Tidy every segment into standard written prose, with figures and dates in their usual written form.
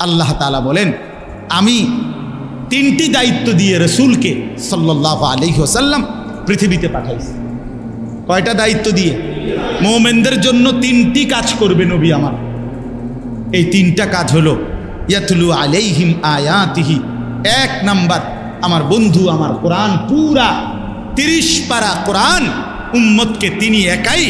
আল্লাহ তাআলা বলেন, আমি 3টি দায়িত্ব দিয়ে রসুলকে সাল্লাল্লাহু আলাইহি ওয়াসাল্লাম পৃথিবীতে পাঠাইছি। কয়টা দায়িত্ব দিয়ে? মুমিনদের জন্য 3টি কাজ করবে নবী আমার। এই 3টা কাজ হলো ইয়াতলু আলাইহিম আয়াতিহি। 1 নাম্বার, আমার বন্ধু আমার কোরআন, পুরা 30 পারা কোরআন উম্মতকে তিনি একাই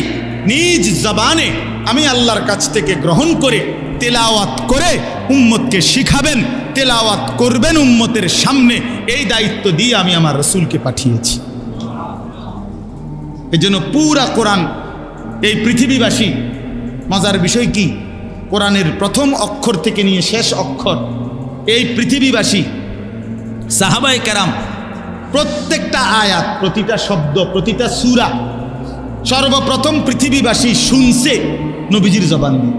নিজ জবানে আমি আল্লাহর কাছ থেকে গ্রহণ করে তেলাওয়াত করে উম্মতকে শিখাবেন, তেলাওয়াত করবেন উম্মতের সামনে। এই দায়িত্ব দিয়ে আমি আমার রসুলকে পাঠিয়েছি। এই জন্য পুরা কোরআন এই পৃথিবীবাসী, মজার বিষয় কি, কোরআনের প্রথম অক্ষর থেকে নিয়ে শেষ অক্ষর এই পৃথিবীবাসী সাহাবায়ে কেরাম প্রত্যেকটা আয়াত, প্রতিটা শব্দ, প্রতিটা সূরা সর্বপ্রথম পৃথিবীবাসী শুনছে নবীজির জবান দিয়ে।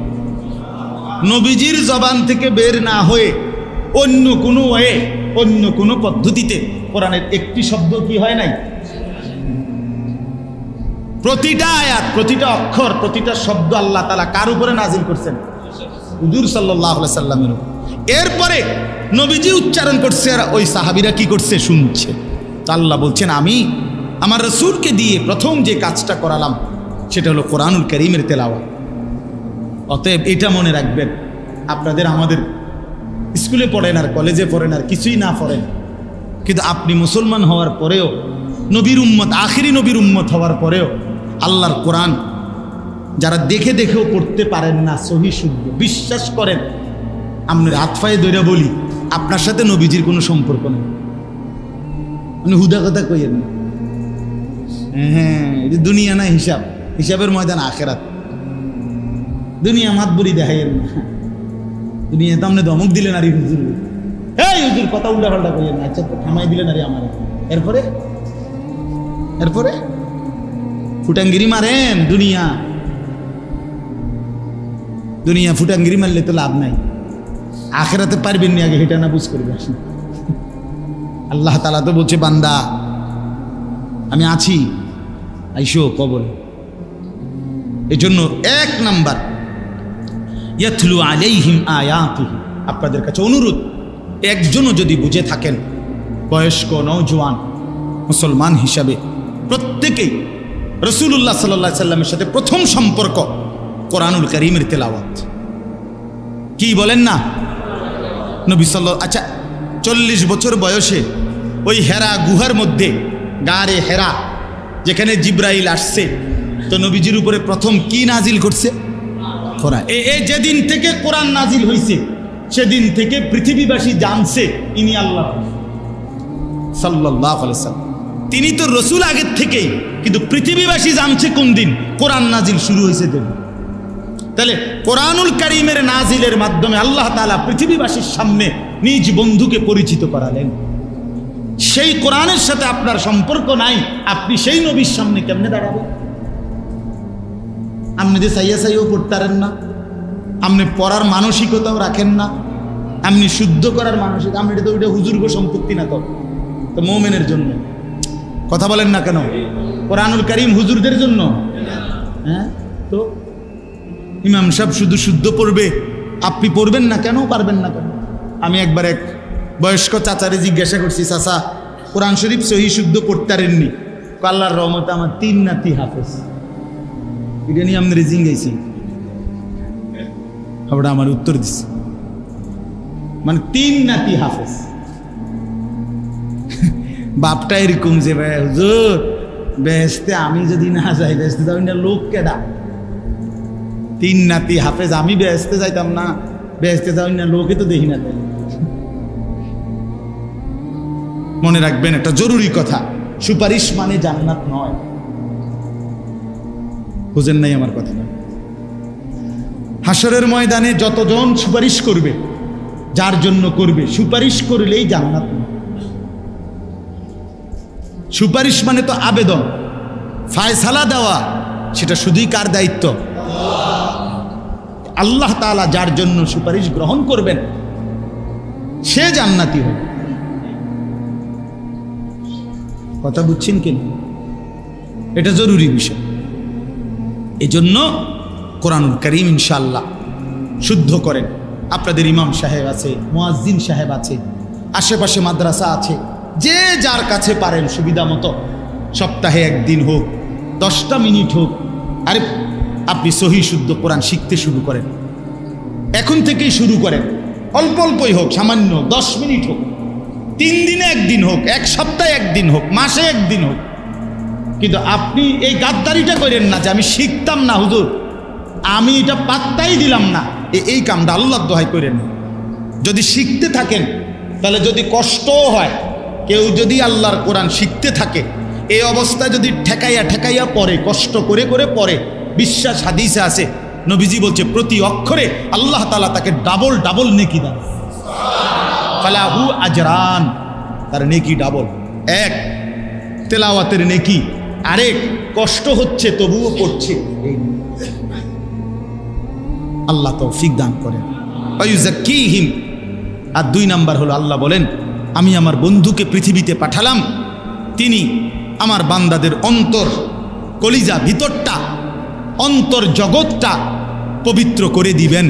নবীজির জবান থেকে বের না হয়ে অন্য কোনো ওয়ে, অন্য কোনো পদ্ধতিতে কোরআনের একটি শব্দ কি হয় নাই। প্রতিটা আয়াত, প্রতিটা অক্ষর, প্রতিটা শব্দ আল্লাহ তাআলা কার উপরে নাজিল করছেন? হুজুর সাল্লাল্লাহু আলাইহি সাল্লামের উপর। এরপরে নবীজি উচ্চারণ করছে আর ওই সাহাবীরা কি করছে? শুনছে। তো আল্লাহ বলছেন, আমি আমার রাসূলকে দিয়ে প্রথম যে কাজটা করালাম সেটা হলো কোরআনুল কারীমের তেলাওয়াত। অতএব এটা মনে রাখবেন, আপনাদের আমাদের স্কুলে পড়েন আর কলেজে পড়েন আর কিছুই না পড়েন, কিন্তু আপনি মুসলমান হওয়ার পরেও, নবীর উম্মত, আখিরি নবীর উম্মত হওয়ার পরেও আল্লাহর কোরআন যারা দেখে দেখেও পড়তে পারেন না সহি শুদ্ধ, বিশ্বাস করেন, আপনার হাত পায়ে ধরে বলি, আপনার সাথে নবীজির কোনো সম্পর্ক নেই। মানে হুদা কথা কইয়েন না। হ্যাঁ, এটা দুনিয়া না, হিসাব, হিসাবের ময়দান আখেরাত। দুনিয়া মাতবরি দেখাইয়েন না। দুনিয়া তো আপনি ধমক দিলেন আর হুজুর, এই হুজুর কথা উল্টা পাল্টা কইয়েন না। আচ্ছা, তো থামাই দিলেন আরে আমার। এরপরে এরপরে ফুটাঙ্গিরি মারেন। দুনিয়া দুনিয়া ফুটাঙ্গিরি মারলে তো লাভ নাই, আখেরাতে পারবেন নি, আগে হেটা না বুঝ করবে। আল্লাহ তাআলা তো বলছে, বান্দা আমি আছি, আইসো কবরে। এই জন্য 1 নাম্বার, ইয়াতলু আলাইহিম আয়াতিহি। আপনাদের কাছে অনুরোধ, একজনও যদি বুঝে থাকেন, বয়স্ক নওজোয়ান মুসলমান হিসাবে প্রত্যেকেই রাসূলুল্লাহ সাল্লাল্লাহু আলাইহি সাল্লামের সাথে প্রথম সম্পর্ক কোরআনুল কারীমের তেলাওয়াত। কি বলেন না নবী সাল্লাল্লাহু, আচ্ছা 40 বছর বয়সে ওই হেরা গুহার মধ্যে, গারে হেরা, যেখানে জিব্রাইল আসছে, তো নবীজির উপরে প্রথম কি নাজিল করছে? কোরআন। এই যেদিন থেকে কোরআন নাজিল হয়েছে সেদিন থেকে পৃথিবীবাসী জানছে ইনি আল্লাহ সাল্লাল্লাহু আলাইহি সাল্লাম। তিনি তো রসুল আগের থেকেই, কিন্তু পৃথিবীবাসী জানছে কোন দিন কোরআন নাজিল শুরু হয়েছে। তাহলে কোরআনুল কারীমের নাজিলের মাধ্যমে আল্লাহ তাআলা পৃথিবীবাসীর সামনে নিজ বন্ধুকে পরিচিত করালেন। সেই কোরআনের সাথে আপনার সম্পর্ক নাই, আপনি সেই নবীর সামনে কেমনে দাঁড়াবেন? আপনি যে সাইয়া সাইয়াও পড়তে পারেন না, আপনি পড়ার মানসিকতাও রাখেন না, আপনি শুদ্ধ করার মানসিকতা, আপনি তো ওইটা হুজুরগো সম্পত্তি না, তো মুমিনের জন্য। কথা বলেন না কেন? কোরআনুল কারীম হুজুরদের জন্য। হ্যাঁ, তো ইমাম সাহেব শুধু শুদ্ধ পড়বে, আপনি পড়বেন না কেন? পারবেন না কেন? আমি একবার এক বয়স্ক চাচারে জিজ্ঞাসা করছি, চাচা কোরআন শরীফ সহি শুদ্ধ পড়তে পারেননি? আল্লাহর রহমতে আমার 3 নাতি হাফেজ। এটা নিয়ে আমি রেজিং গেছি, আবার আমার উত্তর দিচ্ছে, মানে 3 নাতি হাফেজ। বাপটা এরকম যে, ভাই হুজুর বেহেশতে আমি যদি না যাই, বেহেশতে যাবেন না, লোক কেডা? 3 নাতি হাফেজ, আমি বেহেশতে যাইতাম না, বেহেশতে যাবেন না, লোকে তো দেখি না। মনে রাখবেন একটা জরুরি কথা, সুপারিশ মানে জান্নাত নয়। বুঝেন নাই আমার কথা? না, হাসরের ময়দানে যতজন সুপারিশ করবে, যার জন্য করবে, সুপারিশ করলেই জান্নাত নয়। সুপারিশ মানে তো আবেদন, ফায়সালা দেওয়া, সেটা শুধুই কার দায়িত্ব? আল্লাহ তাআলা যার জন্য সুপারিশ গ্রহণ করবেন সে জান্নাতি হবে। কথা বুঝছেন কিনা? এটা জরুরি বিষয়। এই জন্য কোরআনুল কারীম ইনশাআল্লাহ শুদ্ধ করেন, আপনাদের ইমাম সাহেব আছে, মুয়াজ্জিন সাহেব আছে, আশেপাশে মাদ্রাসা আছে, যে যার কাছে পারেন সুবিধা মতো সপ্তাহে একদিন হোক, 10টা মিনিট হোক, আরে আপনি সহি শুদ্ধ কোরআন শিখতে শুরু করেন। এখন থেকেই শুরু করেন, অল্প অল্পই হোক, সামান্য 10 মিনিট হোক, 3 দিনে একদিন হোক, 1 সপ্তাহে একদিন হোক, মাসে একদিন হোক। কিন্তু আপনি এই গাদ্দারিটা করেন না যে আমি শিখতাম না হুজুর, আমি এটা পাত্তাই দিলাম না, এই কামটা আল্লাহর দোহাই করেন না। যদি শিখতে থাকেন, তাহলে যদি কষ্টও হয়, কেউ যদি আল্লাহর কোরআন শিখতে থাকে, এই অবস্থায় যদি ঠেকাইয়া ঠেকাইয়া পড়ে, কষ্ট করে করে পড়ে, বিশ্বাস হাদিসে আছে, নবীজি বলছে প্রতি অক্ষরে আল্লাহ তাআলা তাকে ডাবল ডাবল নেকি দেন। ফালাহু আজরান, তার নেকি ডাবল। এক তেলাওয়াতের নেকি, আরেক কষ্ট হচ্ছে তবুও পড়ছে। আল্লাহ তৌফিক দান করেন। ওয়ায়ুযাক্কিহিম। আর 2 নাম্বার হলো আল্লাহ বলেন আমি আমার বন্ধুকে পৃথিবীতে পাঠালাম, তিনি আমার বান্দাদের অন্তর, কলিজা, ভিতরটা, অন্তর জগৎটা পবিত্র করে দিবেন,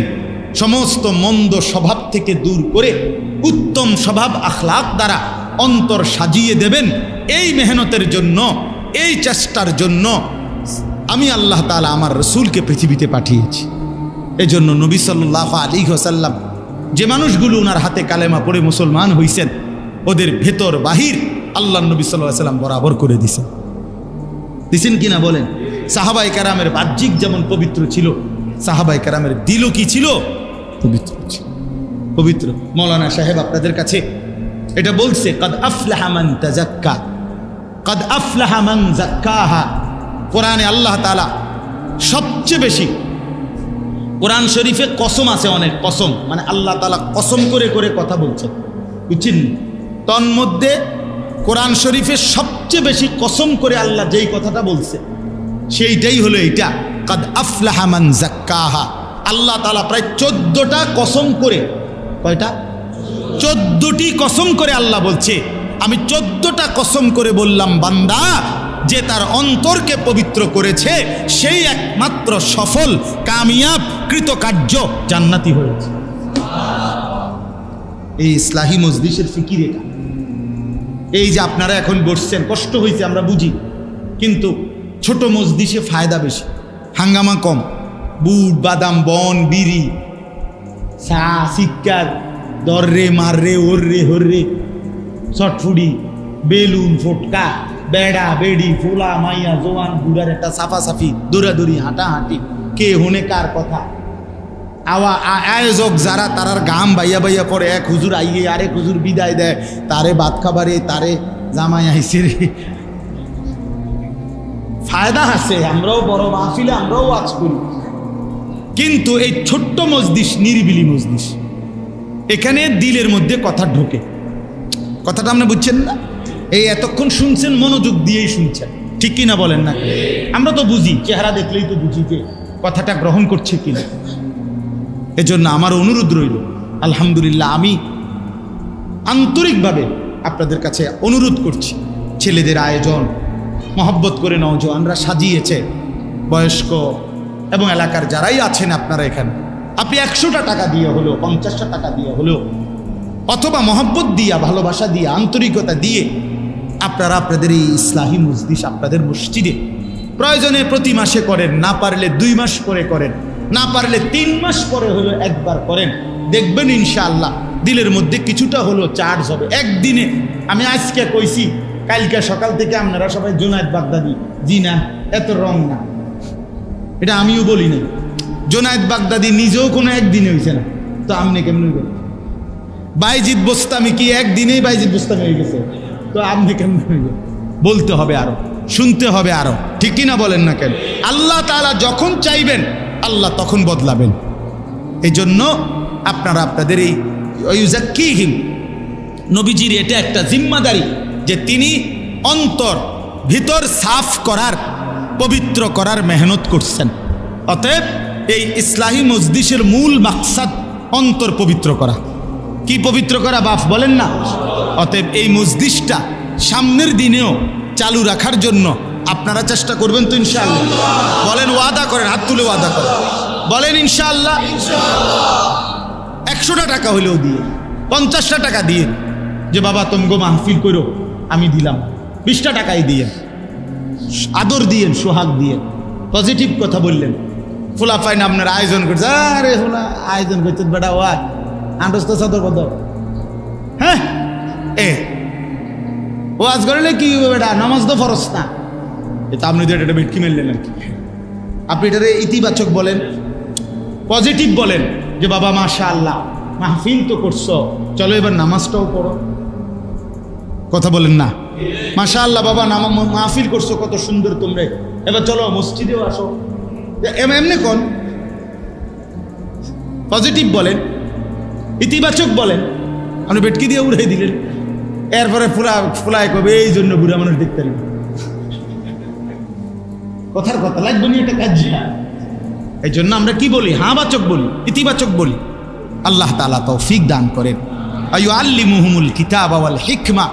সমস্ত মন্দ স্বভাব থেকে দূর করে উত্তম স্বভাব আখলাক দ্বারা অন্তর সাজিয়ে দেবেন। এই মেহনতের জন্য, এই চেষ্টার জন্য আমি আল্লাহ তাআলা আমার রসুলকে পৃথিবীতে পাঠিয়েছি। এজন্য নবী সাল্লাল্লাহু আলাইহি ওয়াসাল্লাম যে মানুষগুলো ওনার হাতে কালেমা পড়ে মুসলমান হইছেন, ওদের ভেতর বাহির আল্লাহ নবী সাল্লাল্লাহু আলাইহি ওয়াসাল্লাম বরাবর করে দিছেন কিনা বলেন? সাহাবায়ে কেরামের বাহ্যিক যেমন পবিত্র ছিল, সাহাবায়ে কেরামের দিলও কি ছিল? পবিত্র ছিল, পবিত্র। মৌলানা সাহেব আপনাদের কাছে এটা বলছে, কাদ আফলাহা মান তাযাক্কা, কাদ আফলাহা মান যাক্কাহা। কোরআনে আল্লাহ তাআলা সবচেয়ে বেশি, কোরআন শরীফে কসম আছে অনেক, কসম মানে আল্লাহ তাআলা কসম করে করে কথা বলছেন, বুঝছেন? তন্মধ্যে কোরআন শরীফে সবচেয়ে বেশি কসম করে আল্লাহ যেই কথাটা বলছে সেইটাই হলো এইটা, কাদ আফলাহা মান যাক্কাহা। আল্লাহ তাআলা প্রায় 14টা কসম করে, কয়টা? 14টি কসম করে আল্লাহ বলছে, আমি 14টা কসম করে বললাম বান্দা যে তার অন্তরকে পবিত্র করেছে সেই একমাত্র সফল, কামিয়াব, কৃতকার্য, জান্নাতি হয়েছে। এই ইসলাহি মজলিসের ফিকির এটা। এই যে আপনারা এখন বসছেন, কষ্ট হয়েছে আমরা বুঝি, কিন্তু ছোট মজলিসে ফায়দা বেশি, হাঙ্গামা কম, বুট বাদাম বন বিড়ি চা চিৎকার, দররে মাররে ওররে হররে, চটফুড়ি, বেলুন, ফোটকা, বেড়া বেড়ি, ফোলা মাইয়া জোয়ান বুড়ার একটা সাফাসাফি, দৌড়াদৌড়ি, হাঁটাহাঁটি, কে হনে কার কথা, আয়োজক যারা তারার গাম বাইয়া বাইয়া পড়ে, এক হুজুর আইয়ে আরেক হুজুর বিদায় দেয়, তারে ভাত খাবারে, তারে জামাই আইসে রে। ফায়দা আছে, আমরাও বড় মাহফিলে আমরাও ওয়াজ করি, কিন্তু এই ছোট্ট মজলিস, নিরিবিলি মজলিস, এখানে দিলের মধ্যে কথা ঢোকে। কথাটা আপনি বুঝছেন না? এই এতক্ষণ শুনছেন, মনোযোগ দিয়েই শুনছেন, ঠিক কিনা বলেন না? আমরা তো বুঝি, চেহারা দেখলেই তো বুঝি যে কথাটা গ্রহণ করছে কিনা। এজন্য আমার অনুরোধ রইল, আলহামদুলিল্লাহ আমি আন্তরিকভাবে আপনাদের কাছে অনুরোধ করছি, ছেলেদের আয়োজন মহব্বত করে নওজোয়ানরা সাজিয়েছে, বয়স্ক এবং এলাকার যারাই আছেন আপনারা এখানে, আপনি 100টা টাকা দিয়ে হলেও, 50টা টাকা দিয়ে হলেও, অথবা মহব্বত দিয়া, ভালোবাসা দিয়ে, আন্তরিকতা দিয়ে আপনারা আপনাদের এই ইসলাহি মজলিস আপনাদের মসজিদে প্রয়োজনে প্রতি মাসে করেন, না পারলে 2 মাস পরে করেন, না পারলে 3 মাস পরে হলো একবার করেন, দেখবেন ইনশাআল্লাহ দিলের মধ্যে কিছুটা হলো চার্জ হবে। একদিনে আমি আজকে কইছি, কালকে সকাল থেকে আপনারা সবাই জুনায়েদ বাগদাদি, জি না, এত রং না, এটা আমিও বলি না। জুনায়েদ বাগদাদি নিজেও কোনো একদিনে হয়েছে না, তো আপনি কেমন বলেন? বাইজিদ বোস্তামি কি একদিনেই বাইজিদ বোস্তামি হয়ে গেছে, তো আপনি কেমন বলতে হবে, আরো শুনতে হবে আরো, ঠিক কিনা বলেন না কেন? আল্লাহ তাআলা যখন চাইবেন আল্লাহ তখন বদলাবেন। এই জন্য আপনারা আপনাদের এই ওয়ায়ুযাক্কিহিম, নবীজির এটা একটা জিম্মাদারি যে তিনি অন্তর ভিতর সাফ করার, পবিত্র করার মেহনত করছেন। অতএব এই ইসলাহি মজলিসের মূল মাকসাদ অন্তর পবিত্র করা। কি পবিত্র করা বাপ বলেন না? অতএব এই মজলিসটা সামনের দিনেও চালু রাখার জন্য আপনারা চেষ্টা করবেন তো ইনশাআল্লাহ? বলেন, ওয়াদা করেন, হাত তুলে ওয়াদা করেন, বলেন ইনশাআল্লাহ। 100টা টাকা হইলেও দিয়ে, 50টা টাকা দিয়ে, যে বাবা তোমগো মাহফিল করো, আমি দিলাম। 20টা টাকাই দিয়ে, আদর দিয়েন, সোহাগ দিয়েন, পজিটিভ কথা বললেন। ফুলা ফাইন আপনার আয়োজন করছে, আরে ফুলা আয়োজন করছে বেটা, ও আন্ডস্ত সদর কত, হ্যাঁ ওয়াজ করলে কি বেটা, নামাজ তো ফরজ না। এটা আপনি তো এটা বেটকি মেললেন আর কি। আপনি এটারে ইতিবাচক বলেন, পজিটিভ বলেন, যে বাবা মাশাআল্লাহ মাহফিল তো করছো, চলো এবার নামাজটাও পড়ো। কথা বলেন না? মাশাআল্লাহ বাবা মাহফিল করছো, কত সুন্দর তোমরা, এবার চলো মসজিদেও আসো। এমনি কোন পজিটিভ বলেন, ইতিবাচক বলেন। আপনি বেটকি দিয়ে উড়াই দিলেন, এরপরে ফুলায় কবে এই জন্য বুড়া মানুষ দেখতেন। কথার কথা লাগবে নি, এটা কাজ। এই জন্য আমরা কি বলি? হাবাচক বলি, ইতিবাচক বলি। আল্লাহ তাআলা তৌফিক দান করেন। আইয়ুআল্লিমুহুমুল কিতাবা ওয়াল হিকমা।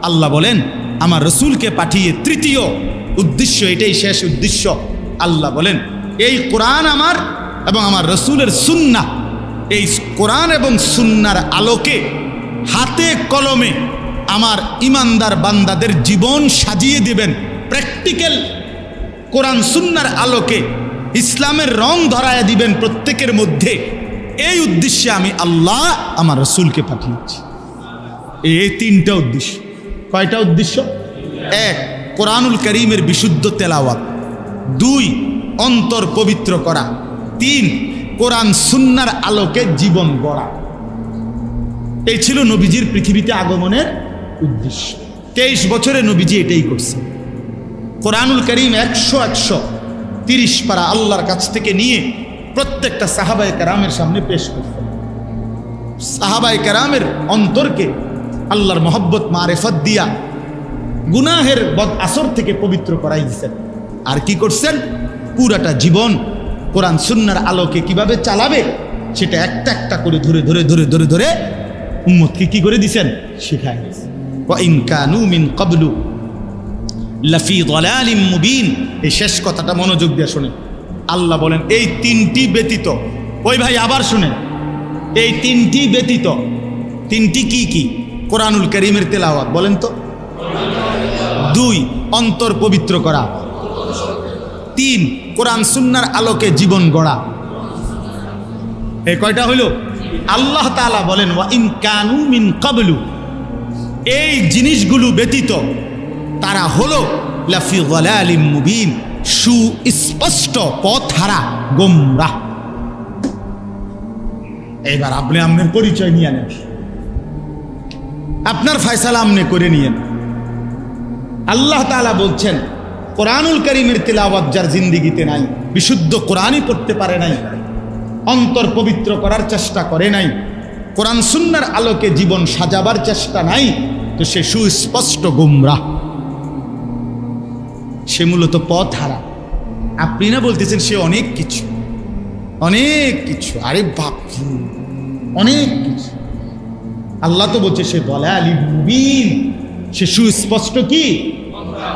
আল্লাহ বলেন আমার রসুলকে পাঠিয়ে তৃতীয় উদ্দেশ্য, এটাই শেষ উদ্দেশ্য। আল্লাহ বলেন এই কোরআন আমার এবং আমার রসুলের সুন্নাহ, এই কোরআন এবং সুন্নাহর আলোকে হাতে কলমে আমার ইমানদার বান্দাদের জীবন সাজিয়ে দিবেন। প্র্যাকটিক্যাল কোরআন সুন্নাহর আলোকে ইসলামের রং ধরায় দিবেন প্রত্যেকের মধ্যে। এই উদ্দেশ্যে আমি আল্লাহ আমার রসুলকে পাঠিয়েছি। এই 3টা উদ্দেশ্য। কয়টা উদ্দেশ্য? 1, কোরআনুল কারীমের বিশুদ্ধ তেলাওয়াত। 2, অন্তর পবিত্র করা। 3, কোরআন সুন্নাহর আলোকে জীবন গড়া। এই ছিল নবীজির পৃথিবীতে আগমনের উদ্দেশ্য। 23 বছরে নবীজি এটাই করছে। কোরআনুল কারীম 100 পারা আল্লাহর কাছ থেকে নিয়ে প্রত্যেকটা সাহাবায়ে কেরামের সামনে পেশ করতেন। সাহাবায়ে কেরামের অন্তরকে আল্লাহর মহব্বত মারেফত দিয়া গুনাহের বদ আসর থেকে পবিত্র করাই দিয়েছেন। আর কি করছেন? পুরাটা জীবন কোরআন সুন্নাহর আলোকে কিভাবে চালাবে সেটা একটা একটা করে ধরে ধরে ধরে ধরে ধরে উম্মতকে কি করে দিয়েছেন? শিখায় দিয়েছেন। ওয়া ইন কানু মিন ক্বাবলু লাফি যালালিম মুবিন। এই শেষ কথাটা মনোযোগ দিয়ে শুনেন। আল্লাহ বলেন এই 3টি ব্যতীত, ওই ভাই আবার শুনেন, এই 3টি ব্যতীত, 3টি কি কি? কোরআনুল কারীমের তেলাওয়াত, বলেন তো। 2, অন্তর পবিত্র করা। 3, কোরআন সুন্নাহর আলোকে জীবন গড়া। এই কয়টা হইল? আল্লাহ তাআলা বলেন ওয়া ইন কানু মিন ক্বাবলু, এই জিনিসগুলো ব্যতীত তারা হলো লাফি যালালিম মুবিন, সুস্পষ্ট পথহারা, গোমরাহ। এবার আপনি আপনার পরিচয় নিয়ে নেন, আপনার ফয়সালা আপনি করে নিয়েন। আল্লাহ তাআলা বলছেন কোরআনুল কারীমের তিলাওয়াত যার জিন্দেগিতে নাই, বিশুদ্ধ কোরআনই পড়তে পারে নাই, অন্তর পবিত্র করার চেষ্টা করে নাই, কোরআন সুন্নাহর আলোকে জীবন সাজাবার চেষ্টা নাই, তো সে সুস্পষ্ট গোমরাহ, সে মূলত পথ হারা। আপনি না বলতেছেন সে অনেক কিছু, অনেক কিছু। আরে বাপ, অনেক কিছু। আল্লাহ তো বলছে সে যালালিম মুবিন, সে সুস্পষ্ট কি?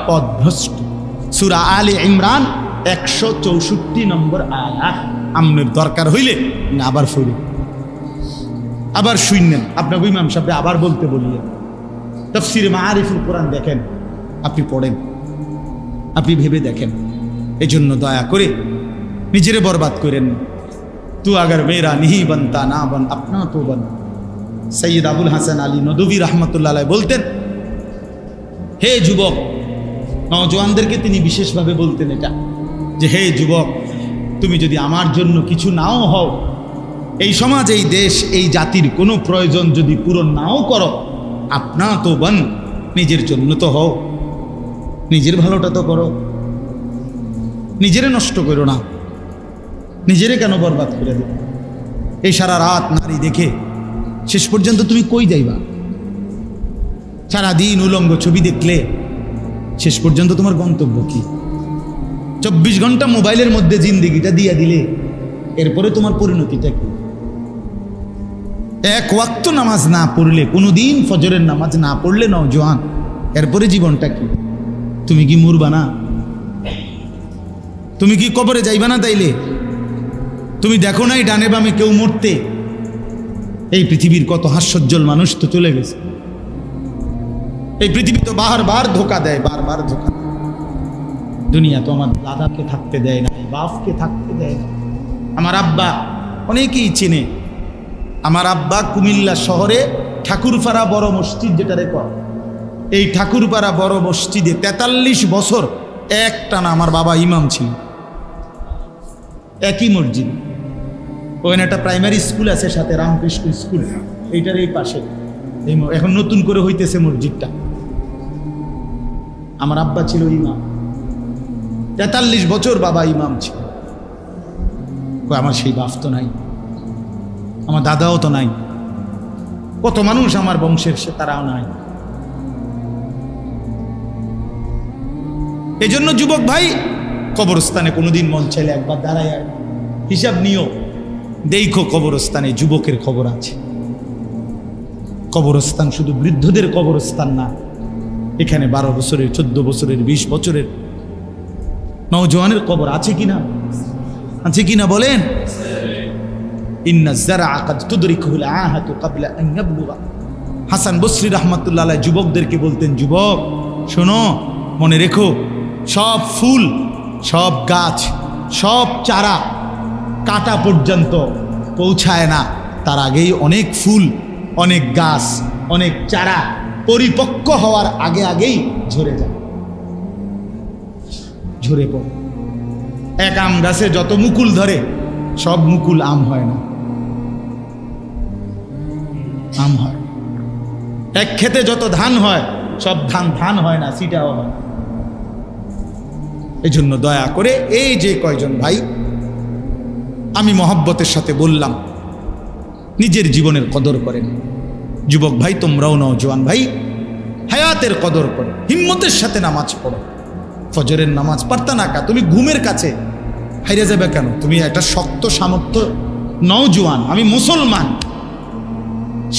পথভ্রষ্ট। সূরা আলে ইমরান 164 নম্বর আয়াত। আমনের দরকার হইলে না আবার ফিরে আবার শুনলেন, আপনাকে ইমাম সাহেব আবার বলতে বলিয়ে তাফসীরে মাআরিফুল কোরআন দেখেন, আপনি পড়েন, আপনি ভেবে দেখেন। এই জন্য দয়া করে নিজেরে বরবাদ করেন। তু আগার মেরা নিহি বনতা না বন আপনা তো বন। সৈয়দ আবুল হাসান আলী নদভী রহমতুল্লাহ আলাইহি বলতেন, হে যুবক, নওজোয়ানদেরকে তিনি বিশেষভাবে বলতেন এটা, যে হে যুবক, তুমি যদি আমার জন্য কিছু নাও হও, এই সমাজ, এই দেশ, এই জাতির কোনো প্রয়োজন যদি পূরণ নাও করো, আপনা তো বন, নিজের জন্য তো হও, নিজের ভালোটা তো করো, নিজেরে নষ্ট করো না, নিজেরে কেন বরবাদ করে দেবে? এই সারা রাত নারী দেখে শেষ পর্যন্ত তুমি কই যাইবা? সারাদিন উলঙ্গ ছবি দেখলে শেষ পর্যন্ত তোমার গন্তব্য কি? 24 ঘন্টা মোবাইলের মধ্যে জিন্দেগিটা দিয়া দিলে এরপরে তোমার পরিণতিটা কি? এক ওয়াক্ত নামাজ না পড়লে, কোনোদিন ফজরের নামাজ না পড়লে নওজোয়ান, এরপরে জীবনটা কি? তুমি কি মরবা না? তুমি কি কবরে যাইবা না? তাইলে তুমি দেখো নাই ডানে বামে কেউ মরতে? এই পৃথিবীর কত হাস্যোজ্জ্বল মানুষ তো চলে গেছে। এই পৃথিবী তো বারবার ধোকা দেয়, বারবার ধোকা দেয়। দুনিয়া তো আমার দাদাকে থাকতে দেয় না, বাপকে থাকতে দেয় না। আমার আব্বা, অনেকেই চেনে, আমার আব্বা কুমিল্লা শহরে ঠাকুরপাড়া বড় মসজিদ যেটা রেকর্ড, এই ঠাকুরপাড়া বড় মসজিদে 43 বছর একটানা আমার বাবা ইমাম ছিল, একই মসজিদ। ওখানে একটা প্রাইমারি স্কুল আছে, সাথে রামকৃষ্ণ স্কুল, এইটার এই পাশে। এখন নতুন করে হইতেছে মসজিদটা। আমার আব্বা ছিল ইমাম, 43 বছর বাবা ইমাম ছিল। আমার সেই বাপ তো নাই, আমার দাদাও তো নাই, কত মানুষ আমার বংশের সে তারাও নাই। এই জন্য যুবক ভাই, কবরস্থানে কোনোদিন মন চাইলে একবার দাঁড়ায় হিসাব নিও, দেখো কবরস্থানে যুবকের খবর আছে। কবরস্থান শুধু বৃদ্ধদের কবরস্থান না, এখানে 12 বছরের, 14 বছরের, 20 বছরের নওজওয়ানের কবর আছে কিনা, আছে কিনা বলেন? ইন্না যারআ কাদ তুদরিকুল আহাতু ক্বাবলা আন ইয়াবলুগা। হাসান বসরি রাহমাতুল্লাহ আলাইহি যুবকদেরকে বলতেন, যুবক শোনো, মনে রেখো, সব ফুল, সব গাছ, সব চারা কাটা পর্যন্ত পৌঁছায় না, তার আগেই অনেক ফুল, অনেক গাছ, অনেক চারা পরিপক্ক হওয়ার আগে আগেই ঝরে যায়, ঝরে পড়ে। এক আম গাছে যত মুকুল ধরে, সব মুকুল আম হয় না, আম হয়। এক ক্ষেতে যত ধান হয়, সব ধান ধান হয় না, সিটাও হয়। এই জন্য দয়া করে এই যে কয়জন ভাই আমি মহব্বতের সাথে বললাম, নিজের জীবনের কদর করেন। যুবক ভাই তোমরাও নওজোয়ান ভাই, হায়াতের কদর করো, হিম্মতের সাথে নামাজ পড়ো। ফজরের নামাজ পারতা না কা, তুমি ঘুমের কাছে হাইরে যাবে কেন? তুমি একটা শক্ত সামর্থ্য নওজোয়ান, আমি মুসলমান,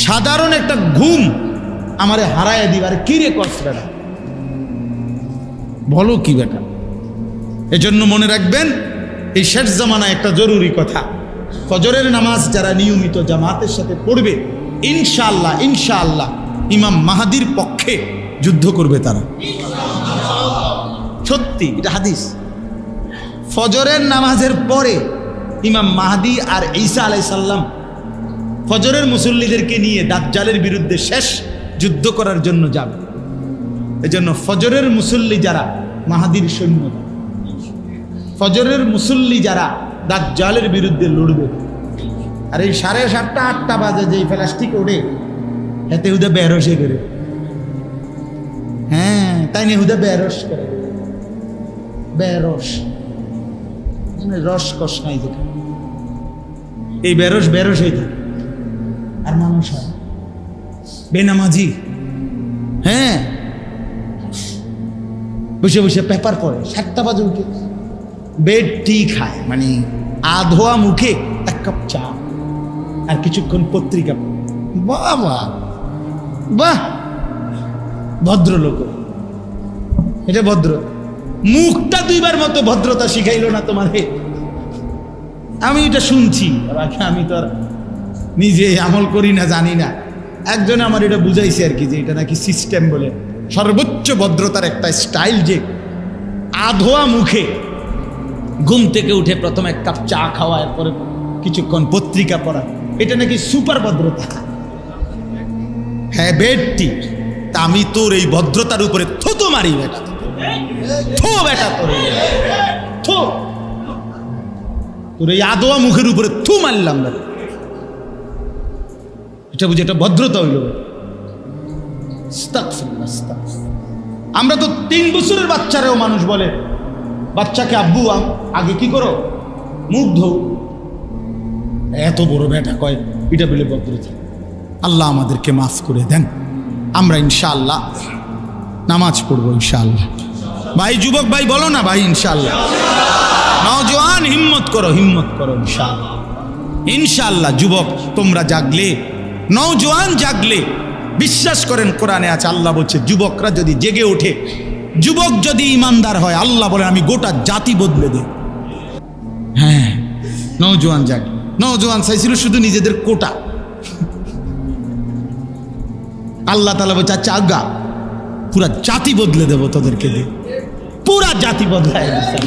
সাধারণ একটা ঘুম আমারে হারায় দিবার কি রে কষ্ট বেটা, বলো কি বেটা? এজন্য মনে রাখবেন, এই শেষ জামানায় একটা জরুরি কথা, ফজরের নামাজ যারা নিয়মিত জামাতের সাথে পড়বে, ইনশাআল্লাহ ইনশাআল্লাহ ইমাম মাহাদির পক্ষে যুদ্ধ করবে তারা। সত্যি, এটা হাদিস। ফজরের নামাজের পরে ইমাম মাহাদি আর ঈসা আলাইহিস সালাম ফজরের মুসল্লিদেরকে নিয়ে দাজ্জালের বিরুদ্ধে শেষ যুদ্ধ করার জন্য যাবে। এজন্য ফজরের মুসল্লি যারা মাহাদির সৈন্য, ফজরের মুসল্লি যারা দাজ্জালের বিরুদ্ধে লড়বে। আর এই 7:30 8টা বাজে যে প্লাস্টিক ওড়ে, এতে হুদা বেরসে করে, হ্যাঁ তাই নিয়ে হুদা বেরস করে, বেরস রস কষ নাই যেটা, এই বেরস বেরসই থাকে। আর মানুষ হয় বেনামাজি, হ্যাঁ বসে বসে পেপার পড়ে, 7টা বাজে উঠে বেড টি খায়, মানে আধোয়া মুখে 1 কাপ চা আর কিছুক্ষণ পত্রিকা। বাবা বাহ, ভদ্রলোক, এটা ভদ্র। মুখটা 2বার মতো ভদ্রতা শিখাইল না তোমারে? আমি এটা শুনছি, আমি তো আর নিজে আমল করি না, জানি না। একজনে আমার এটা বুঝাইছে আর কি, যে এটা নাকি সিস্টেম বলে, সর্বোচ্চ ভদ্রতার একটা স্টাইল, যে আধোয়া মুখে ঘুম থেকে উঠে প্রথম 1 কাপ চা খাওয়া, এরপরে কিছুক্ষণ পত্রিকা পড়া, এটা নাকি সুপার ভদ্রতা। হ্যাঁ বেডটি, তা আমি তোর এই ভদ্রতার উপরে থুতু মারি বেটা, থু বেটা, তোর এই আদোয়া মুখের উপরে থু মারলাম বেটা। এটা বুঝে এটা ভদ্রতা হইল? আমরা তো 3 বছরের বাচ্চারেও মানুষ বলে বাচ্চাকে, আব্বু আগে কি করো, মুখ ধো। এত বড় বেটা কয়, এটা বলে ভদ্রতা। আল্লাহ আমাদেরকে মাফ করে দেন। আমরা ইনশাআল্লাহ নামাজ পড়বো ইনশাআল্লাহ। ভাই যুবক ভাই বলো না ভাই ইনশাআল্লাহ। নওজোয়ান হিম্মত করো, হিম্মত করো ইনশাআল্লাহ। ইনশাআল্লাহ যুবক তোমরা জাগলে, নওজোয়ান জাগলে, বিশ্বাস করেন কোরআনে আছে, আল্লাহ বলছে যুবকরা যদি জেগে ওঠে, যুবক যদি ইমানদার হয়, আল্লাহ বলেন আমি গোটা জাতি বদলে দেব। হ্যাঁ নওজোয়ান জাগে। নওজোয়ান চাইছিল শুধু নিজেদের কোটা, আল্লাহ তাআলা বলছে আচ্ছা আজ্ঞা, পুরা জাতি বদলে দেবো তোদেরকে দিয়ে, পুরা জাতি বদলায় দিচ্ছে।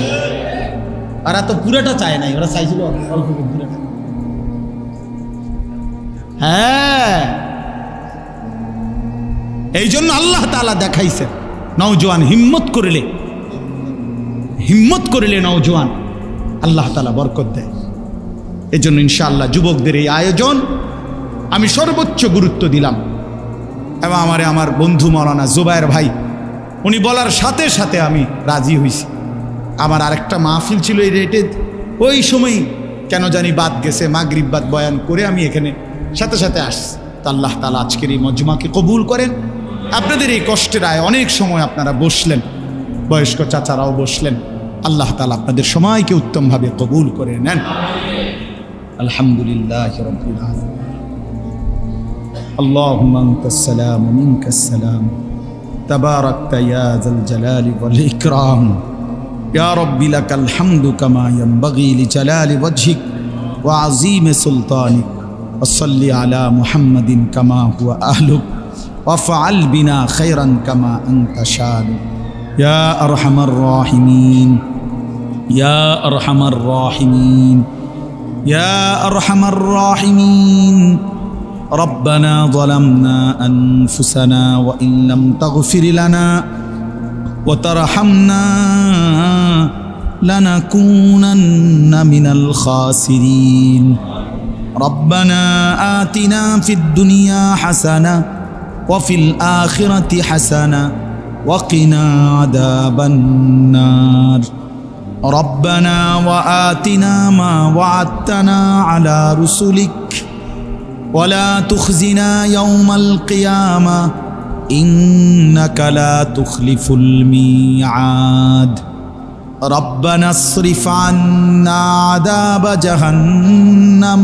ওরা তো পুরাটা চায় নাই, ওরা চাইছিল অল্প পুরাটা। হ্যাঁ, এই জন্য আল্লাহ তাআলা দেখাইছে নওজোয়ান হিম্মত করিলে নওজোয়ান আল্লাহ তাআলা বরকত দেয়। এই জন্য ইনশাআল্লাহ যুবকদের এই আয়োজন আমি সর্বোচ্চ গুরুত্ব দিলাম, এবং আমার বন্ধু মাওলানা জুবায়ের ভাই উনি বলার সাথে সাথে আমি রাজি হয়েছি। আমার আরেকটা মাহফিল ছিল এই রেটে, ওই সময় কেন জানি বাদ গেছে, মাগরিব বাদ বয়ান করে আমি এখানে সাথে সাথে আসছি। তা আল্লাহ তাআলা আজকের এই মজমাকে কবুল করেন। আপনাদের এই কষ্টের আয় অনেক সময় আপনারা বসলেন, বয়স্ক চাচারাও বসলেন, আল্লাহ তাআলা আপনাদের সময়কে উত্তমভাবে কবুল করে নেন। আলহামদুলিল্লাহ রাব্বিল আলামিন। আল্লাহুম্মা আনতাস সালাম ওয়া মিনকাস সালাম, তাবারাকতা ইয়া যাল জালালি ওয়াল ইকরাম, ইয়া রাব্বি লাকাল হামদু কামা ইয়ানবাগি লিজালালি ওয়াজহিক ওয়া আযীমি সুলতানিক, ওয়া সাল্লি আলা মুহাম্মাদিন কামা হুয়া আহলুক, ওয়া ফাআল বিনা খায়রান কামা আনতা শানু, ইয়া আরহামার রাহিমিন, ইয়া আরহামার রাহিমিন, ইয়া আরহামার রাহিমিন। ربنا ظلمنا أنفسنا وإن لم تغفر لنا وترحمنا لنكونن من الخاسرين. ربنا آتنا في الدنيا حسنة وفي الآخرة حسنة وقنا عذاب النار. ربنا وآتنا ما وعدتنا على رسلك ولا تخزنا يوم القيامة إنك لا تخلف الميعاد. ربنا اصرف عنا عذاب جهنم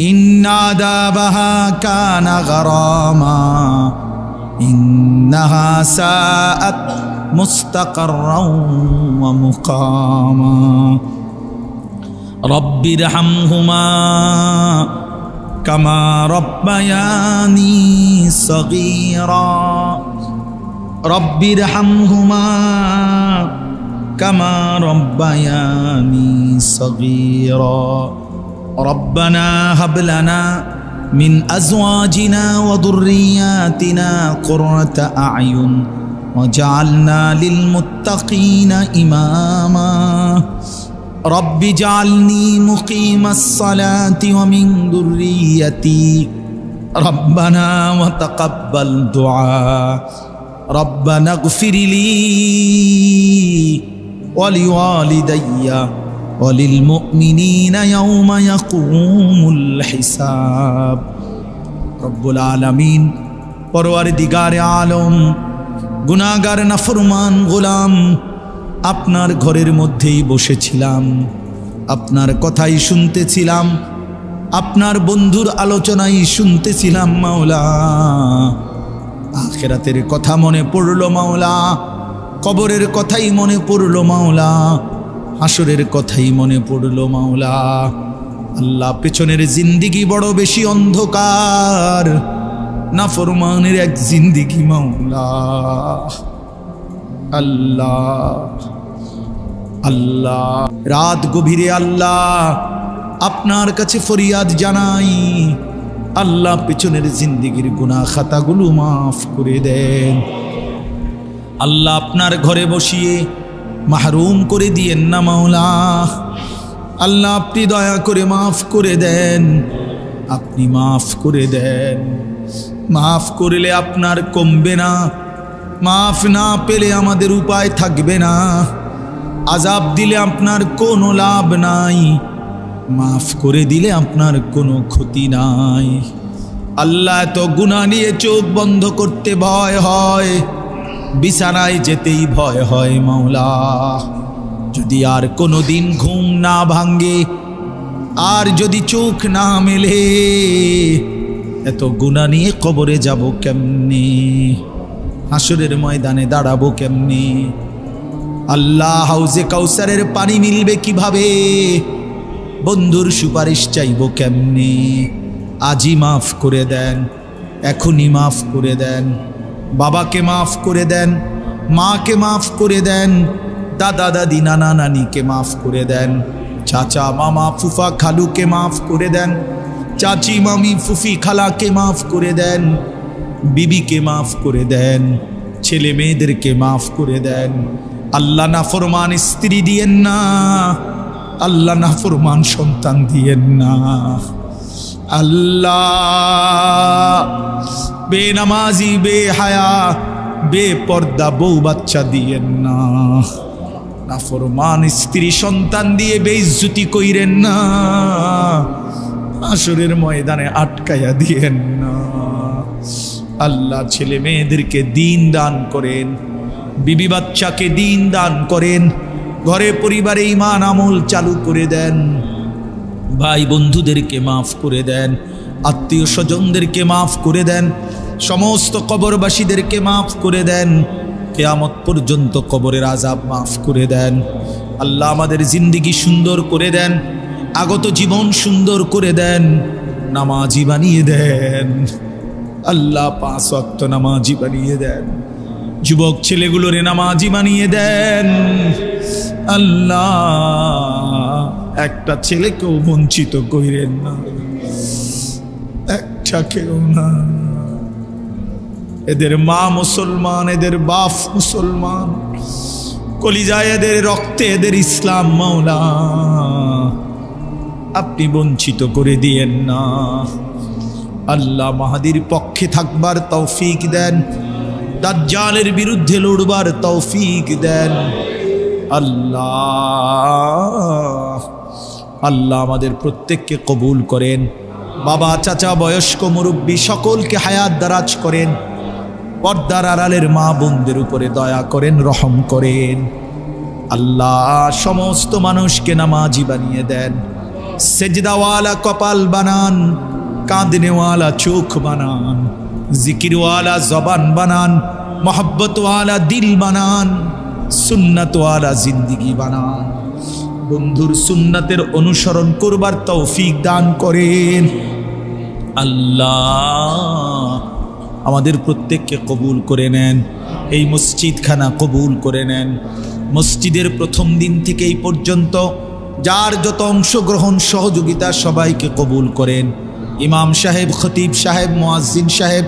إن عذابها كان غراما إنها ساءت مستقرا ومقاما. رب ارحمهما كما ربياني صغيرا. رب ارحمهما كما ربياني صغيرا. ربنا هب لنا من أزواجنا وذرياتنا قرة أعين وجعلنا للمتقين إماما. رب اجعلني مقيم الصلاة ومن ذريتي ربنا وتقبل دعاء. ربنا اغفر لي ولوالدي وللمؤمنين يوم يقوم الحساب. رب العالمين পরওয়ারদিগারে আলম, গুনাহগার নাফরমান গোলাম, আপনার ঘরের মধ্যেই বসেছিলাম, আপনার কথাই শুনতেছিলাম, আপনার বন্ধুর আলোচনাই শুনতেছিলাম মাওলা। আখিরাতের কথা মনে পড়লো মাওলা, কবরের কথাই মনে পড়লো মাওলা, হাসরের কথাই মনে পড়লো মাওলা। আল্লাহ, পেছনের জিন্দিগি বড় বেশি অন্ধকার, নাফরমানের এক জিন্দিগি মাওলা। আল্লাহ আল্লাহ, রাত গভীরে আল্লাহ আপনার কাছে ফরিয়াদ জানাই, আল্লাহ পেছনের জিন্দিগির গুনাহ খাতাগুলো মাফ করে দেন। আল্লাহ আপনার ঘরে বসিয়ে মাহরুম করে দিয়েন না মাওলা। আল্লাহ আপনি দয়া করে মাফ করে দেন, আপনি মাফ করে দেন। মাফ করলে আপনার কমবে না, মাফ না পেলে আমাদের উপায় থাকবে না, আযাব দিলে আপনার কোনো লাভ নাই, মাফ করে দিলে আপনার কোনো ক্ষতি নাই। আল্লাহ, এত গুনাহ নিয়ে চোখ বন্ধ করতে ভয় হয়, বিছানায় যেতেই ভয় হয় মাওলা। যদি আর কোনো দিন ঘুম না ভাঙ্গে, আর যদি চোখ না মেলে, এত গুনাহ নিয়ে কবরে যাব কেমনে, হাসরের ময়দানে দাঁড়াবো কেমনে? আল্লাহ, হাউজে কাউসারের পানি মিলবে কিভাবে? বন্ধুর সুপারিশ চাইবো কেমনে? আজই মাফ করে দেন, এখনই মাফ করে দেন। বাবাকে মাফ করে দেন, মাকে মাফ করে দেন, দাদা দাদি নানা নানিকে মাফ করে দেন, চাচা মামা ফুফা খালুকে মাফ করে দেন, চাচি মামি ফুফি খালাকে মাফ করে দেন, বিবিকে মাফ করে দেন, ছেলে মেয়েদেরকে মাফ করে দেন। আল্লাহ নাফরমান স্ত্রী দিয়েন না, আল্লাহ নাফরমান সন্তান দিয়েন না। আল্লাহ বেনামাজি বেহায়া বেপর্দা বউ বাচ্চা দিয়েন না। নাফরমান স্ত্রী সন্তান দিয়ে বেইজ্জতি কইরেন না, আসরের ময়দানে আটকায়া দিয়েন না। আল্লাহ ছেলে মেয়েদেরকে দিন দান করেন, বিবি বাচ্চাকে দিন দান করেন, ঘরে পরিবারে ঈমান আমল চালু করে দেন, ভাই বন্ধুদেরকে মাফ করে দেন, আত্মীয় স্বজনদেরকে মাফ করে দেন, সমস্ত কবরবাসীদেরকে মাফ করে দেন, কিয়ামত পর্যন্ত কবরের আযাব মাফ করে দেন। আল্লাহ আমাদের জিন্দেগি সুন্দর করে দেন, আগত জীবন সুন্দর করে দেন, নামাজি বানিয়ে দেন। আল্লাহ 5 ওয়াক্ত নামাজি বানিয়ে দেন, যুবক ছেলেগুলোরে নামাজি বানিয়ে দেন। আল্লাহ একটা ছেলেকেও বঞ্চিত কইরেন না, একটাকেও না। এদের মা মুসলমান, এদের বাপ মুসলমান, কলিজায় এদের রক্তে এদের ইসলাম। মাওলা আপনি বঞ্চিত করে দিয়েন না। আল্লাহ মাহাদির পক্ষে থাকবার তৌফিক দেন, দাজ্জালের বিরুদ্ধে লড়বার তৌফিক দেন। আল্লাহ আল্লাহ আমাদের প্রত্যেককে কবুল করেন। বাবা চাচা বয়স্ক মুরব্বী সকলকে হায়াত দারাজ করেন। পর্দার আড়ালের মা বোনদের উপরে দয়া করেন, রহম করেন। আল্লাহ সমস্ত মানুষকে নামাজি বানিয়ে দেন, সেজদাওয়ালা কপাল বানান, কাঁদনেওয়ালা চোখ বানান, জিকিরওয়ালা জবান বানান, মোহব্বতওয়ালা দিল বানান, সুন্নাতওয়ালা জিন্দিগি বানান। বন্ধুর সুন্নাতের অনুসরণ করবার তৌফিক দান করেন। আল্লাহ আমাদের প্রত্যেককে কবুল করে নেন, এই মসজিদখানা কবুল করে নেন। মসজিদের প্রথম দিন থেকে এই পর্যন্ত যার যত অংশগ্রহণ সহযোগিতা সবাইকে কবুল করেন। ইমাম সাহেব, খতিব সাহেব, মুয়াজ্জিন সাহেব,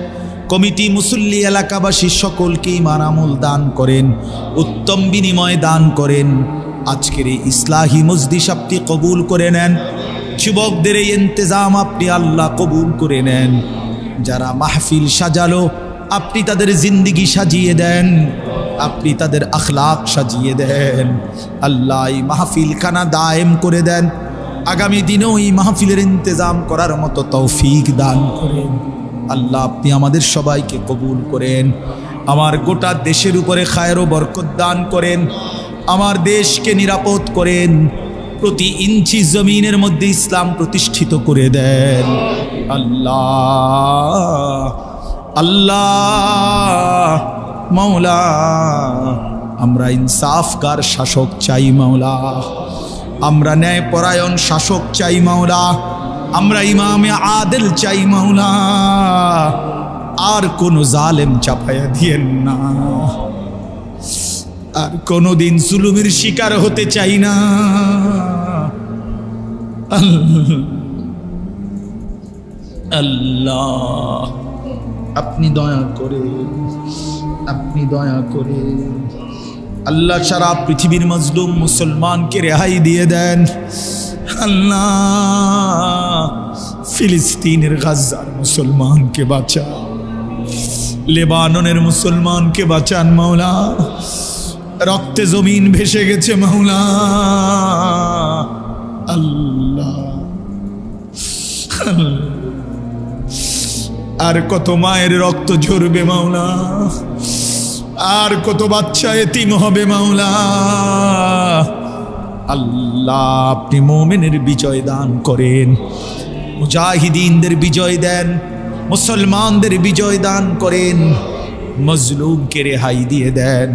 কমিটি, মুসল্লি, এলাকাবাসী সকলকে ঈমান আমল দান করেন, উত্তম বিনিময় দান করেন। আজকের এই ইসলাহি মজলিস আপনি কবুল করে নেন। যুবকদের এই ইন্তজাম আপনি আল্লাহ কবুল করে নেন। যারা মাহফিল সাজালো আপনি তাদের জিন্দিগি সাজিয়ে দেন, আপনি তাদের আখলাক সাজিয়ে দেন। আল্লাহ এই মাহফিল খানা দায়েম করে দেন, আগামী দিনেও এই মাহফিলের ইন্তজাম করার মতো তৌফিক দান করেন। আল্লাহ আপনি আমাদের সবাইকে কবুল করেন। আমার গোটা দেশের উপরে খায়ের ও বরকত দান করেন, আমার দেশকে নিরাপদ করেন, প্রতি ইঞ্চি জমিনের মধ্যে ইসলাম প্রতিষ্ঠিত করে দেন। আল্লাহ আল্লাহ মাওলা আমরা ইনসাফকার শাসক চাই মাওলা, আমরা ন্যায়পরায়ণ শাসক চাই মাওলা, আমরা ইমামে আদেল চাই মাওলা। আর কোনো জালেম চাপায়া দিয়েন না, আর কোনোদিন জুলুমের শিকার হতে চাই না। আল্লাহ আপনি দয়া করে, আপনি দয়া করে আল্লাহ সারা পৃথিবীর মজলুম মুসলমানকে রেহাই দিয়ে দেন। আল্লাহ ফিলিস্তিনের গাজার মুসলমানকে বাঁচান, লেবাননের মুসলমানকে বাঁচান মাওলা। রক্তে জমিন ভেসে গেছে মাওলা। আল্লাহ আর কত মায়ের রক্ত ঝরবে মাওলা, আর কত বাচ্চা এতিম হবে মাওলা। আল্লাহ আপনি মুমিনের বিজয় দান করেন, মুজাহিদিনদের বিজয় দেন, মুসলমানদের বিজয় দান করেন, মজলুমকে রেহাই দিয়ে দেন।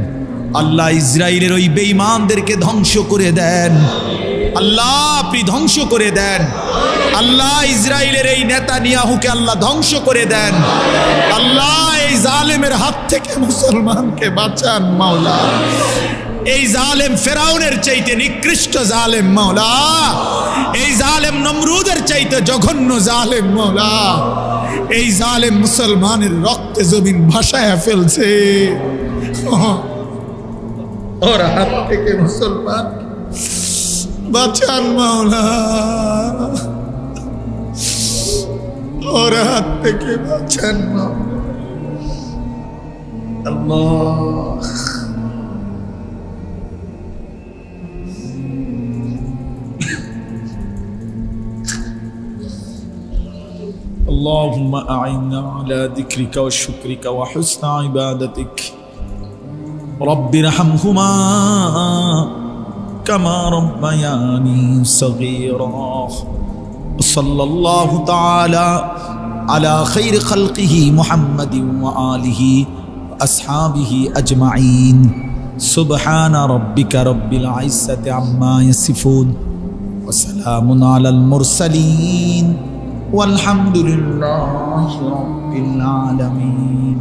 আল্লাহ ইসরায়েলের ওই বেঈমানদেরকে ধ্বংস করে দেন। আল্লাহ আপনি ধ্বংস করে দেন। আল্লাহ ইসরায়েলের এই নেতানিয়াহুকে আল্লাহ ধ্বংস করে দেন। আল্লাহ এই জালেমের হাত থেকে মুসলমানকে বাঁচান মাওলা। এই জালেম ফেরাউনের চাইতে নিকৃষ্ট জালেম মাওলা, এই জালেম নমরুদের চাইতে জঘন্য জালেম মাওলা, এই জালেম মুসলমানের রক্তে জমিন ভাসায় ফেলছে। ওর হাত থেকে মুসলমান বাঁচান মাওলা, ওর হাত থেকে বাঁচান মাওলা। আল্লাহ اللهم أعنا على ذكرك وشكرك وحسن عبادتك رب ارحمهما كما ربياني صغيرا صلى الله تعالى على خير خلقه محمد وآله وأصحابه أجمعين سبحان ربك رب العزة عما يصفون وسلام على المرسلين والحمد لله رب العالمين।